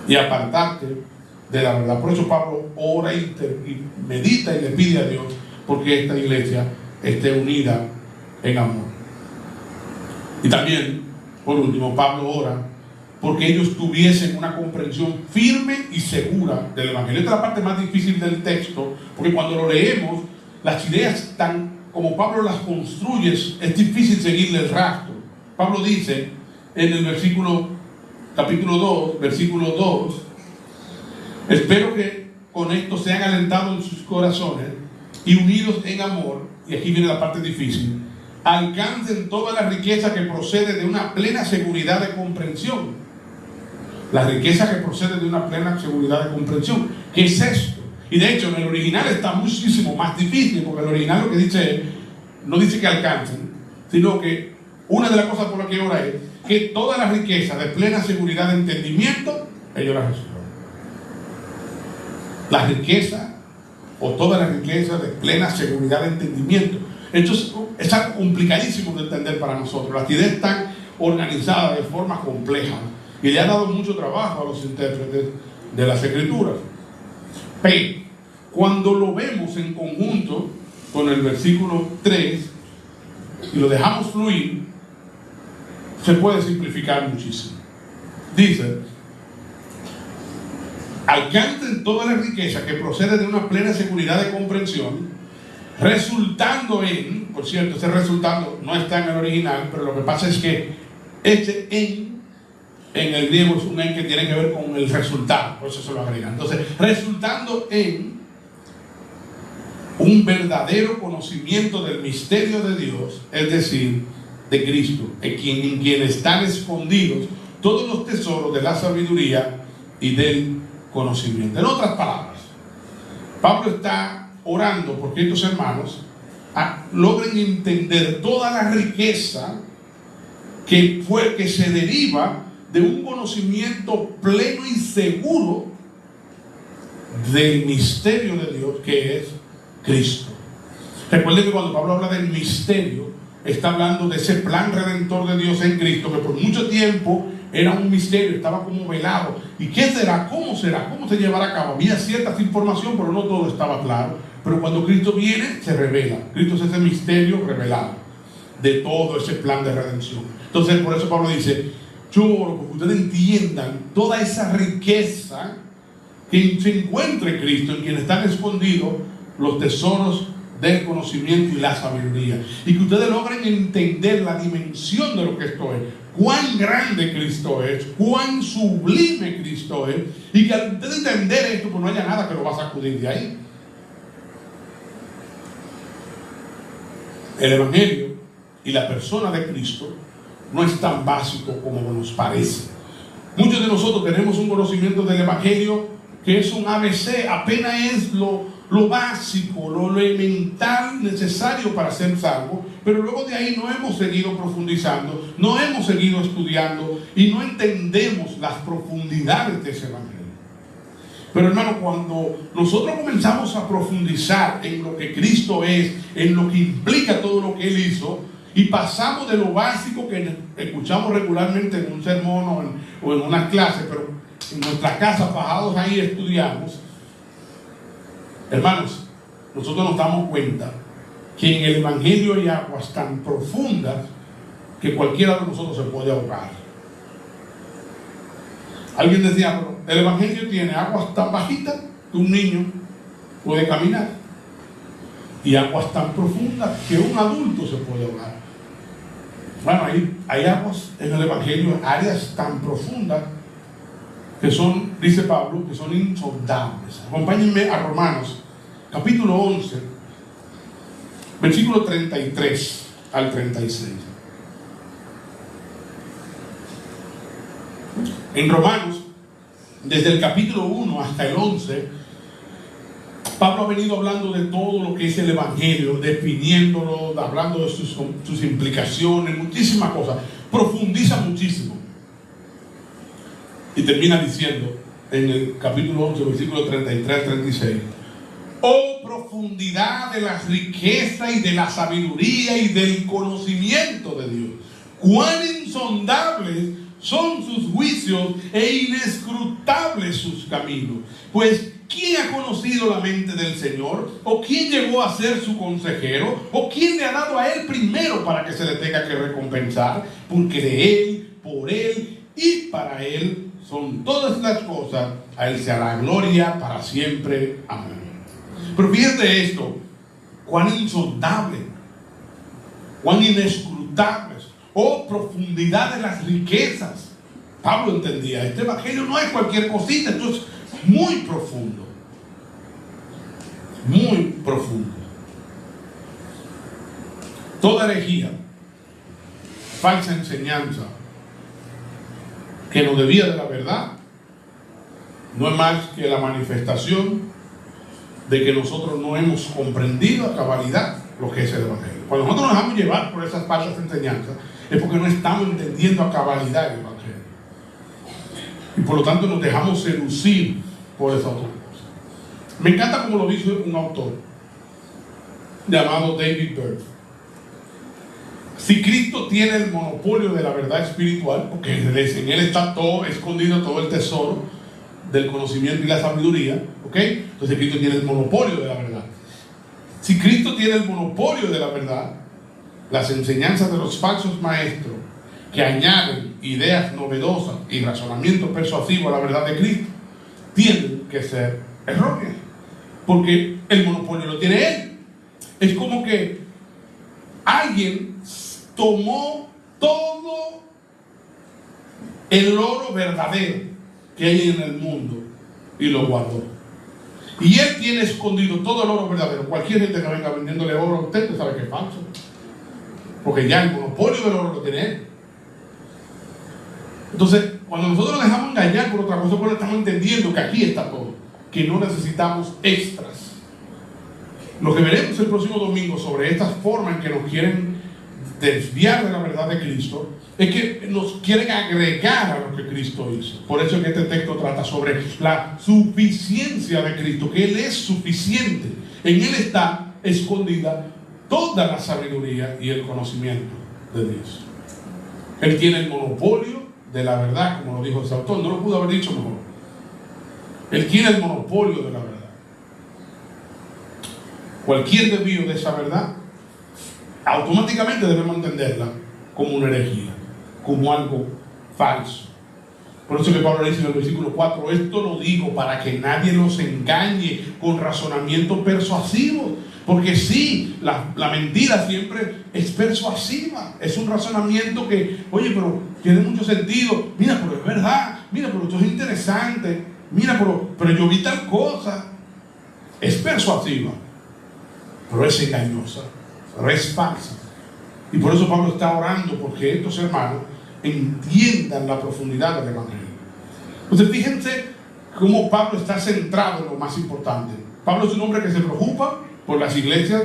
Y apartarte de la verdad. Por eso Pablo ora y medita y le pide a Dios porque esta iglesia esté unida en amor. Y también, por último, Pablo ora porque ellos tuviesen una comprensión firme y segura del Evangelio. Esta es la parte más difícil del texto, porque cuando lo leemos, las ideas tan como Pablo las construye, es difícil seguirle el rastro. Pablo dice en el capítulo 2, versículo 2, espero que con esto sean alentados en sus corazones y unidos en amor, y aquí viene la parte difícil, alcancen toda la riqueza que procede de una plena seguridad de comprensión. La riqueza que procede de una plena seguridad de comprensión. ¿Qué es esto? Y de hecho en el original está muchísimo más difícil, porque el original lo que dice no dice que alcancen, sino que una de las cosas por las que ora es que toda la riqueza de plena seguridad de entendimiento ellos la reciban. La riqueza o toda la riqueza de plena seguridad de entendimiento. Esto es algo complicadísimo de entender para nosotros. Las ideas están organizadas de forma compleja y le ha dado mucho trabajo a los intérpretes de las Escrituras. Pero cuando lo vemos en conjunto con el versículo 3 y lo dejamos fluir, se puede simplificar muchísimo. Dice: alcancen toda la riqueza que procede de una plena seguridad de comprensión, resultando en, por cierto, ese resultando no está en el original, pero lo que pasa es que este en el griego es un en que tiene que ver con el resultado, por eso se lo agregan. Entonces, resultando en un verdadero conocimiento del misterio de Dios, es decir, de Cristo, en quien están escondidos todos los tesoros de la sabiduría y del conocimiento. En otras palabras, Pablo está orando porque estos hermanos logren entender toda la riqueza que se deriva de un conocimiento pleno y seguro del misterio de Dios, que es Cristo. Recuerden que cuando Pablo habla del misterio, está hablando de ese plan redentor de Dios en Cristo, que por mucho tiempo era un misterio, estaba como velado. ¿Y qué será? ¿Cómo será? ¿Cómo se llevará a cabo? Había cierta información, pero no todo estaba claro. Pero cuando Cristo viene, se revela. Cristo es ese misterio revelado de todo ese plan de redención. Entonces, por eso Pablo dice: yo oro porque ustedes entiendan toda esa riqueza que se encuentra en Cristo, en quien están escondidos los tesoros del conocimiento y la sabiduría, y que ustedes logren entender la dimensión de lo que esto es, cuán grande Cristo es, cuán sublime Cristo es, y que al ustedes entender esto, pues no haya nada que lo va a sacudir de ahí. El Evangelio y la persona de Cristo no es tan básico como nos parece. Muchos de nosotros tenemos un conocimiento del Evangelio que es un ABC, apenas es lo básico, lo elemental necesario para ser salvo, pero luego de ahí no hemos seguido profundizando, no hemos seguido estudiando y no entendemos las profundidades de ese Evangelio. Pero hermano, cuando nosotros comenzamos a profundizar en lo que Cristo es, en lo que implica todo lo que Él hizo, y pasamos de lo básico que escuchamos regularmente en un sermón o en una clase, pero en nuestra casa, bajados ahí, estudiamos. Hermanos, nosotros nos damos cuenta que en el Evangelio hay aguas tan profundas que cualquiera de nosotros se puede ahogar. Alguien decía: pero el Evangelio tiene aguas tan bajitas que un niño puede caminar, y aguas tan profundas que un adulto se puede ahogar. Bueno, hay aguas en el Evangelio, áreas tan profundas que son, dice Pablo, que son insondables. Acompáñenme a Romanos, capítulo 11, versículo 33 al 36. En Romanos, desde el capítulo 1 hasta el 11, Pablo ha venido hablando de todo lo que es el Evangelio, definiéndolo, hablando de sus implicaciones, muchísimas cosas. Profundiza muchísimo. Y termina diciendo en el capítulo 11, versículo 33 al 36: Oh profundidad de la riqueza y de la sabiduría y del conocimiento de Dios. Cuán insondables son sus juicios e inescrutables sus caminos. Pues, ¿quién ha conocido la mente del Señor? ¿O quién llegó a ser su consejero? ¿O quién le ha dado a él primero para que se le tenga que recompensar? Porque de él, por él y para él son todas las cosas. A él sea la gloria para siempre. Amén. Pero fíjate esto, cuán insondable, cuán inescrutables, oh profundidad de las riquezas. Pablo entendía, este evangelio no es cualquier cosita, esto es muy profundo, muy profundo. Toda herejía, falsa enseñanza que nos desvía de la verdad, no es más que la manifestación de que nosotros no hemos comprendido a cabalidad lo que es el evangelio. Cuando nosotros nos dejamos llevar por esas falsas enseñanzas, es porque no estamos entendiendo a cabalidad el evangelio. Y por lo tanto nos dejamos seducir por esas otras cosas. Me encanta como lo dice un autor llamado David Bird. Si Cristo tiene el monopolio de la verdad espiritual, porque en él está todo escondido, todo el tesoro del conocimiento y la sabiduría, ¿ok? Entonces Cristo tiene el monopolio de la verdad. Si Cristo tiene el monopolio de la verdad, las enseñanzas de los falsos maestros que añaden ideas novedosas y razonamiento persuasivo a la verdad de Cristo tienen que ser erróneas, porque el monopolio lo tiene él. Es como que alguien tomó todo el oro verdadero que hay en el mundo y lo guardó. Y él tiene escondido todo el oro verdadero. Cualquier gente que venga vendiéndole oro a usted sabe que es falso, porque ya el monopolio del oro lo tiene él. Entonces, cuando nosotros nos dejamos engañar por otra cosa, pues estamos entendiendo que aquí está todo, que no necesitamos extras. Lo que veremos el próximo domingo sobre estas formas en que nos quieren desviar de la verdad de Cristo es que nos quieren agregar a lo que Cristo hizo. Por eso es que este texto trata sobre la suficiencia de Cristo, que Él es suficiente. En Él está escondida toda la sabiduría y el conocimiento de Dios. Él tiene el monopolio de la verdad, como lo dijo ese autor. No lo pudo haber dicho mejor. Él tiene el monopolio de la verdad. Cualquier desvío de esa verdad, automáticamente debemos entenderla como una herejía, como algo falso. Por eso que Pablo dice en el versículo 4: esto lo digo para que nadie los engañe con razonamiento persuasivo. Porque sí, la mentira siempre es persuasiva. Es un razonamiento que, oye, pero tiene mucho sentido. Mira, pero es verdad. Mira, pero esto es interesante. Mira, pero yo vi tal cosa. Es persuasiva, pero es engañosa, pero es falsa. Y por eso Pablo está orando porque estos hermanos entiendan la profundidad del evangelio. Entonces fíjense cómo Pablo está centrado en lo más importante. Pablo es un hombre que se preocupa por las iglesias,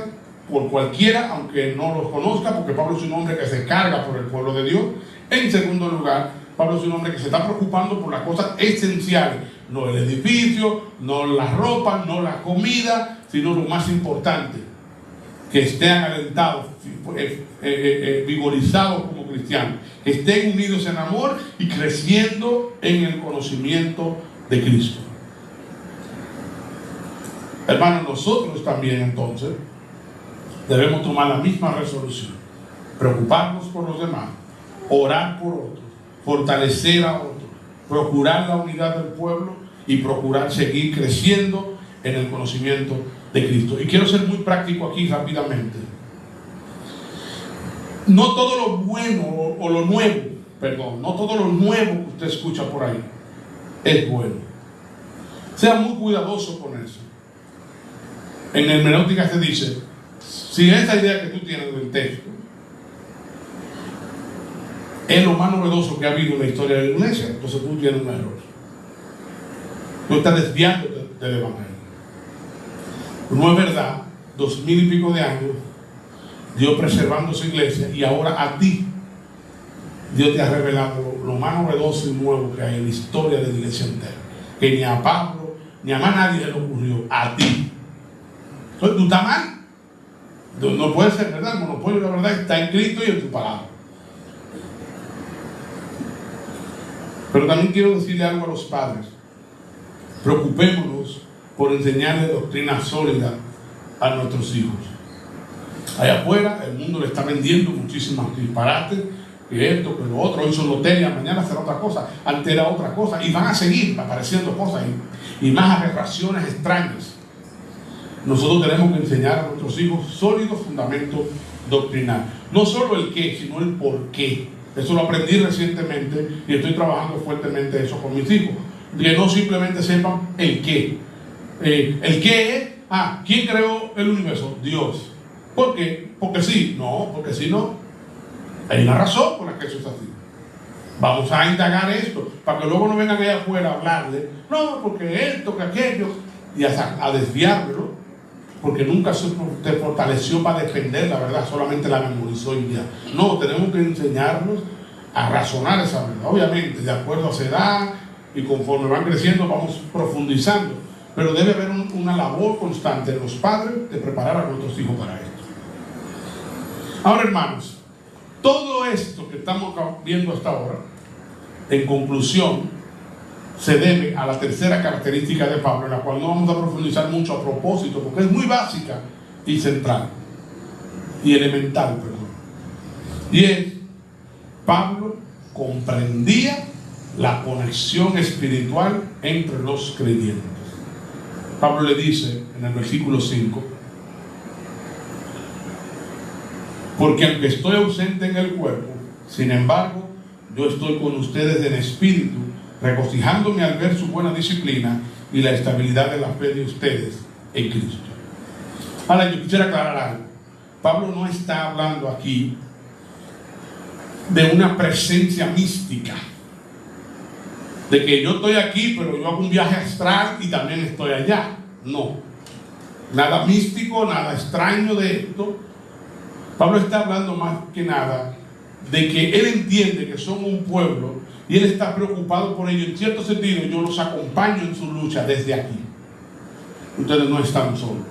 por cualquiera, aunque no los conozca, porque Pablo es un hombre que se carga por el pueblo de Dios. En segundo lugar, Pablo es un hombre que se está preocupando por las cosas esenciales, no el edificio, no la ropa, no la comida, sino lo más importante, que estén alentados, vigorizados como cristianos, que estén unidos en amor y creciendo en el conocimiento de Cristo. Hermanos, nosotros también entonces debemos tomar la misma resolución: preocuparnos por los demás, orar por otros, fortalecer a otros, procurar la unidad del pueblo y procurar seguir creciendo en el conocimiento de Cristo. Y quiero ser muy práctico aquí rápidamente. No todo lo bueno o lo nuevo, no todo lo nuevo que usted escucha por ahí es bueno. Sea muy cuidadoso con eso. En hermenéutica se dice, si esa idea que tú tienes del texto es lo más novedoso que ha habido en la historia de la iglesia, entonces tú tienes un error. Tú estás desviándote del evangelio. No es verdad, 2000 y pico de años Dios preservando su iglesia, y ahora a ti Dios te ha revelado lo más novedoso y nuevo que hay en la historia de la iglesia entera, que ni a Pablo ni a más nadie le ocurrió, a ti. Entonces tú estás mal. No puede ser, ¿verdad? El monopolio de la verdad está en Cristo y en tu palabra. Pero también quiero decirle algo a los padres. Preocupémonos por enseñarle doctrina sólida a nuestros hijos. Allá afuera el mundo le está vendiendo muchísimos disparates, que esto, que lo otro, hoy son lotería, mañana será otra cosa, antes era otra cosa, y van a seguir apareciendo cosas y más aberraciones extrañas. Nosotros tenemos que enseñar a nuestros hijos sólidos fundamentos doctrinales. No solo el qué, sino el por qué. Eso lo aprendí recientemente y estoy trabajando fuertemente eso con mis hijos. Que no simplemente sepan el qué. El qué es, ¿quién creó el universo? Dios. ¿Por qué? Porque sí. No, porque si no. Hay una razón por la que eso es así. Vamos a indagar esto, para que luego no vengan allá afuera a hablarle. No, porque esto, que aquello. Y a desviarlo. Porque nunca te fortaleció para defender la verdad, solamente la memorizó y ya. No, tenemos que enseñarnos a razonar esa verdad. Obviamente, de acuerdo a esa edad y conforme van creciendo, vamos profundizando. Pero debe haber una labor constante de los padres de preparar a nuestros hijos para esto. Ahora, hermanos, todo esto que estamos viendo hasta ahora, en conclusión, se debe a la tercera característica de Pablo, en la cual no vamos a profundizar mucho a propósito, porque es muy básica y central, y elemental, perdón. Y es, Pablo comprendía la conexión espiritual entre los creyentes. Pablo le dice en el versículo 5, porque aunque estoy ausente en el cuerpo, sin embargo, yo estoy con ustedes en espíritu, regocijándome al ver su buena disciplina y la estabilidad de la fe de ustedes en Cristo. Ahora, yo quisiera aclarar algo. Pablo no está hablando aquí de una presencia mística, de que yo estoy aquí, pero yo hago un viaje astral y también estoy allá. No. Nada místico, nada extraño de esto. Pablo está hablando más que nada de que él entiende que son un pueblo y él está preocupado por ello. En cierto sentido, yo los acompaño en su lucha desde aquí. Ustedes no están solos.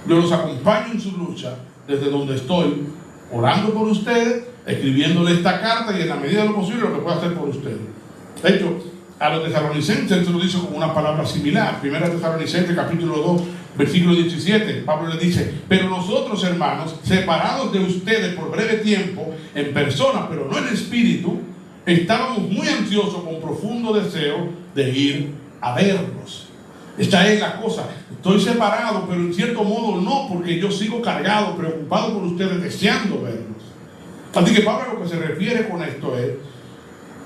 Yo los acompaño en su lucha desde donde estoy, orando por ustedes, escribiéndole esta carta y en la medida de lo posible lo que puedo hacer por ustedes. De hecho, a los tesalonicenses él se lo dice con una palabra similar. Primera Tesalonicenses capítulo 2, versículo 17. Pablo le dice: pero nosotros, hermanos, separados de ustedes por breve tiempo, en persona, pero no en espíritu, estábamos muy ansiosos con profundo deseo de ir a verlos. Esta es la cosa. Estoy separado, pero en cierto modo no, porque yo sigo cargado, preocupado por ustedes, deseando verlos. Así que Pablo a lo que se refiere con esto es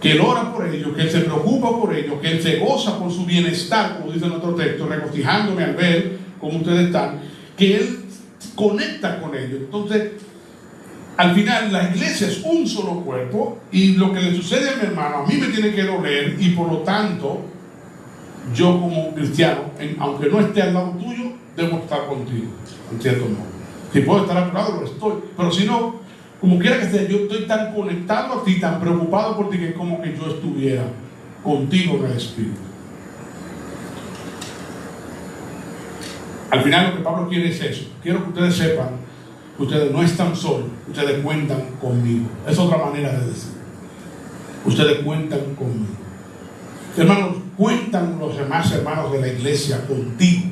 que él ora por ellos, que él se preocupa por ellos, que él se goza por su bienestar, como dice nuestro texto, regocijándome al ver cómo ustedes están, que él conecta con ellos. Entonces, al final la iglesia es un solo cuerpo y lo que le sucede a mi hermano a mí me tiene que doler, y por lo tanto yo como cristiano, aunque no esté al lado tuyo, debo estar contigo, en cierto modo. Si puedo estar a tu lado, lo estoy, pero si no, como quiera que sea, yo estoy tan conectado a ti, tan preocupado por ti, que es como que yo estuviera contigo en el espíritu. Al final lo que Pablo quiere es eso. Quiero que ustedes sepan que ustedes no están solos, ustedes cuentan conmigo. Es otra manera de decir. Ustedes cuentan conmigo. Hermanos, cuentan los demás hermanos de la iglesia contigo.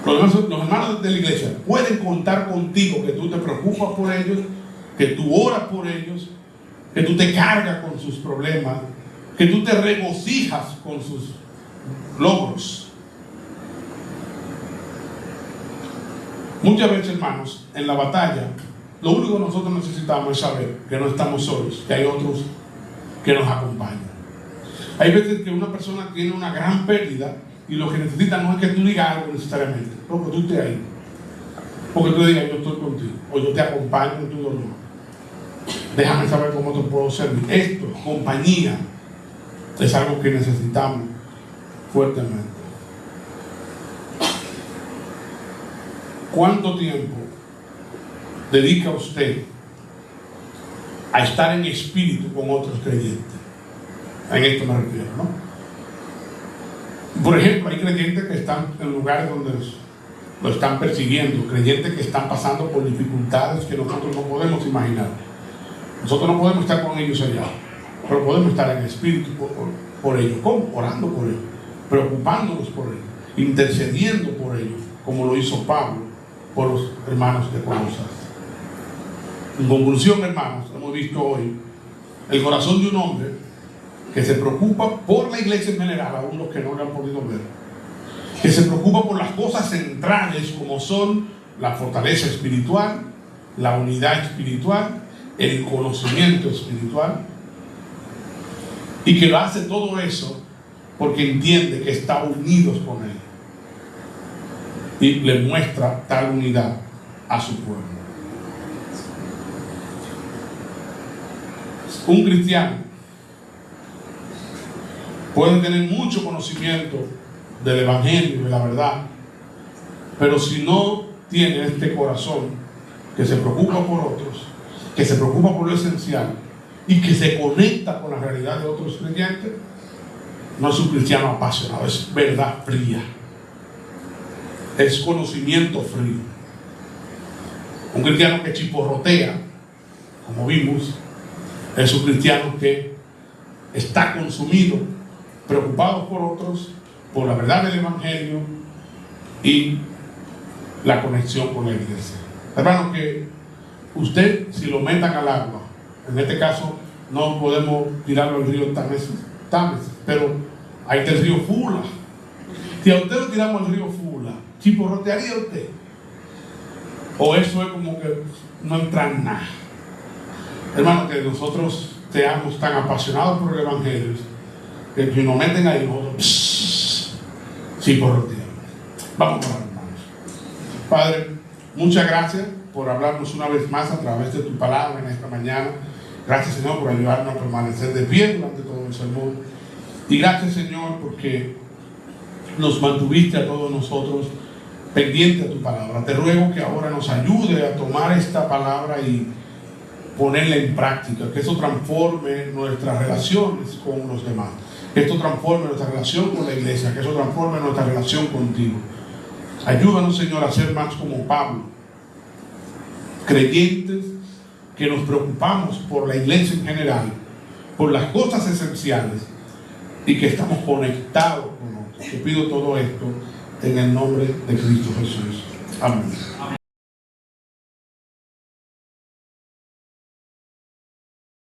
Los hermanos de la iglesia pueden contar contigo, que tú te preocupas por ellos, que tú oras por ellos, que tú te cargas con sus problemas, que tú te regocijas con sus logros. Muchas veces, hermanos, en la batalla, lo único que nosotros necesitamos es saber que no estamos solos, que hay otros que nos acompañan. Hay veces que una persona tiene una gran pérdida y lo que necesita no es que tú digas algo necesariamente, no, que tú estés ahí, porque tú digas: yo estoy contigo, o yo te acompaño en tu dolor, déjame saber cómo te puedo servir. Esto, compañía, es algo que necesitamos fuertemente. ¿Cuánto tiempo dedica usted a estar en espíritu con otros creyentes? En esto me refiero, ¿no? Por ejemplo, hay creyentes que están en lugares donde lo están persiguiendo, creyentes que están pasando por dificultades que nosotros no podemos imaginar. Nosotros no podemos estar con ellos allá, pero podemos estar en espíritu por ellos. ¿Cómo? Orando por ellos, preocupándonos por ellos, intercediendo por ellos, como lo hizo Pablo por los hermanos de Colosas. En conclusión, hermanos, hemos visto hoy el corazón de un hombre que se preocupa por la iglesia en general, aún los que no lo han podido ver, que se preocupa por las cosas centrales como son la fortaleza espiritual, la unidad espiritual, el conocimiento espiritual, y que lo hace todo eso porque entiende que está unidos con él y le muestra tal unidad a su pueblo. Un cristiano puede tener mucho conocimiento del evangelio, de la verdad, pero si no tiene este corazón que se preocupa por otros, que se preocupa por lo esencial y que se conecta con la realidad de otros creyentes, no es un cristiano apasionado, es verdad fría, es conocimiento frío. Un cristiano que chiporrotea, como vimos, es un cristiano que está consumido, preocupado por otros, por la verdad del evangelio y la conexión con la iglesia. Hermano, que usted, si lo metan al agua, en este caso no podemos tirarlo al río Támesis, pero ahí está el río Fula. Si a usted lo tiramos al río Fula, ¿chiporrotearía usted? O eso es como que no entra en nada. Hermano, que nosotros seamos tan apasionados por el evangelio que si nos meten ahí, nosotros chiporroteamos. Vamos a orar, hermanos. Padre, muchas gracias por hablarnos una vez más a través de tu palabra en esta mañana. Gracias, Señor, por ayudarnos a permanecer de pie durante todo el sermón. Y gracias, Señor, porque nos mantuviste a todos nosotros pendiente a tu palabra. Te ruego que ahora nos ayude a tomar esta palabra y ponerla en práctica, que eso transforme nuestras relaciones con los demás, que esto transforme nuestra relación con la iglesia, que eso transforme nuestra relación contigo. Ayúdanos, Señor, a ser más como Pablo, creyentes que nos preocupamos por la iglesia en general, por las cosas esenciales y que estamos conectados con otros. Te pido todo esto en el nombre de Cristo Jesús. Amén.